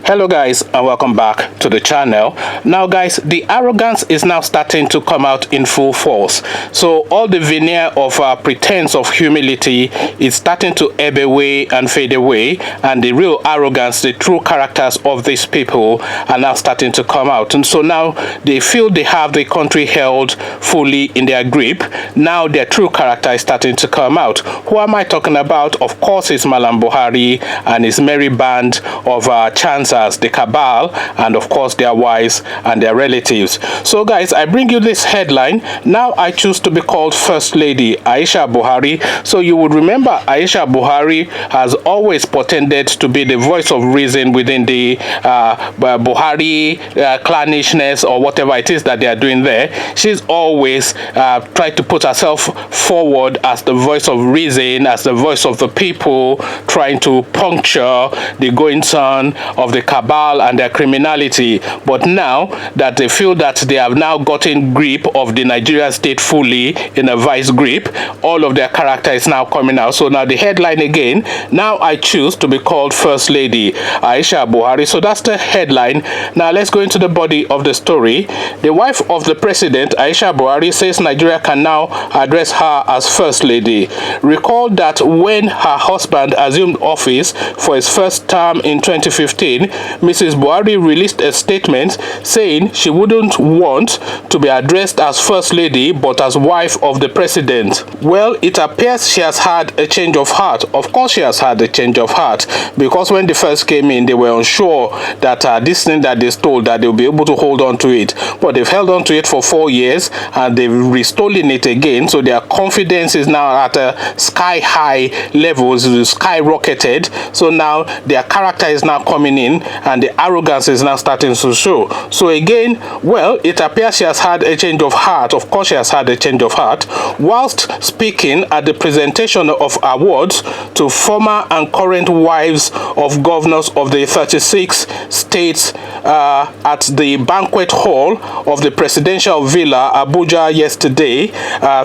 Hello guys, and welcome back to the channel. Now guys, the arrogance is now starting to come out in full force. So all the veneer of pretense of humility is starting to ebb away and fade away, and the real arrogance, the true characters of these people are now starting to come out. And so now they feel they have the country held fully in their grip. Now their true character is starting to come out. Who am I talking about? Of course, it's Madam Buhari and his merry band of chancellors, the cabal, and of course their wives and their relatives. So guys, I bring you this headline. Now I choose to be called First Lady Aisha Buhari. So you would remember Aisha Buhari has always pretended to be the voice of reason within the Buhari clannishness or whatever it is that they are doing there. She's always tried to put herself forward as the voice of reason, as the voice of the people, trying to puncture the goings on of the cabal and their criminality. But now that they feel that they have now gotten grip of the Nigerian state fully in a vice grip, all of their character is now coming out. So now the headline again, now I choose to be called First Lady Aisha Buhari. So that's the headline. Now let's go into the body of the story. The wife of the president, Aisha Buhari, says Nigeria can now address her as First Lady. Recall that when her husband assumed office for his first term in 2015, Mrs. Buhari released a statement saying she wouldn't want to be addressed as First Lady but as wife of the president. Well, it appears she has had a change of heart. Of course she has had a change of heart, because when they first came in, they were unsure that this thing that they stole, that they'll be able to hold on to it. But they've held on to it for 4 years and they've restolen it again. So their confidence is now at a sky high levels, skyrocketed. So now their character is now coming in and the arrogance is now starting to show. So again, well, it appears she has had a change of heart. Of course she has had a change of heart. Whilst speaking at the presentation of awards to former and current wives of governors of the 36 states at the banquet hall of the presidential villa Abuja yesterday,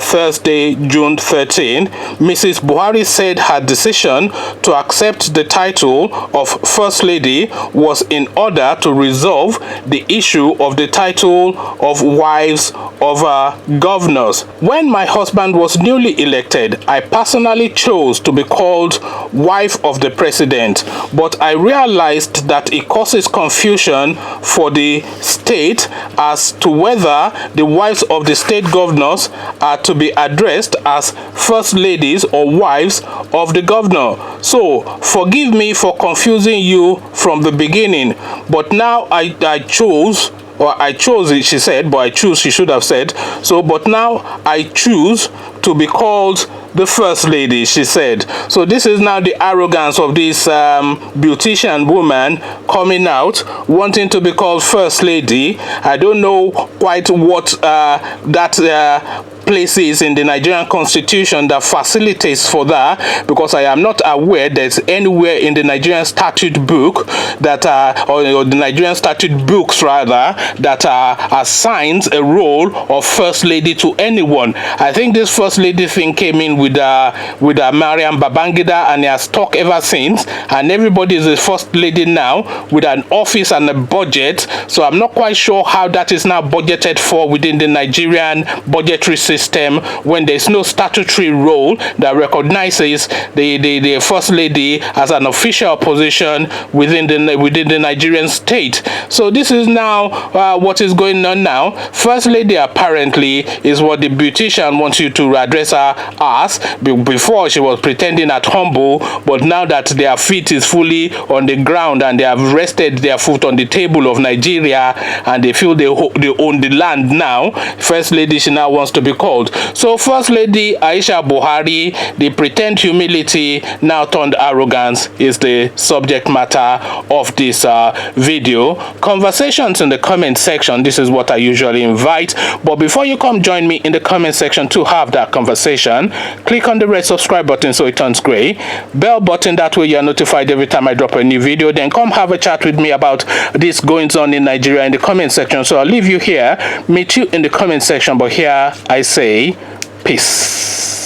Thursday, June 13, Mrs. Buhari said her decision to accept the title of First Lady was in order to resolve the issue of the title of wives of governors. When my husband was newly elected, I personally chose to be called wife of the president, but I realized that it causes confusion for the state as to whether the wives of the state governors are to be addressed as first ladies or wives of the governor. So forgive me for confusing you from the beginning, but now I chose, or I chose it, she said, but I choose, she should have said. So, but now I choose to be called the First Lady, she said. So this is now the arrogance of this beautician woman coming out, wanting to be called First Lady. I don't know quite what that places in the Nigerian constitution that facilitates for that, because I am not aware there's anywhere in the Nigerian statute book that or the Nigerian statute books rather, that assigns a role of First Lady to anyone. I think this First Lady thing came in with Mariam Babangida, and it has stuck ever since, and everybody is a First Lady now with an office and a budget. So I'm not quite sure how that is now budgeted for within the Nigerian budgetary system, when there's no statutory role that recognizes the First Lady as an official position within the Nigerian state. So this is now what is going on now. First Lady apparently is what the beautician wants you to address her as. Before she was pretending at humble, but now that their feet is fully on the ground and they have rested their foot on the table of Nigeria and they feel they own the land now, First Lady she now wants to be called. So First Lady Aisha Buhari, the pretend humility now turned arrogance, is the subject matter of this video. Conversations in the comment section, this is what I usually invite. But before you come join me in the comment section to have that conversation, click on the red subscribe button so it turns gray, bell button, that way you are notified every time I drop a new video. Then come have a chat with me about this goings on in Nigeria in the comment section. So I'll leave you here, meet you in the comment section, but here I say peace.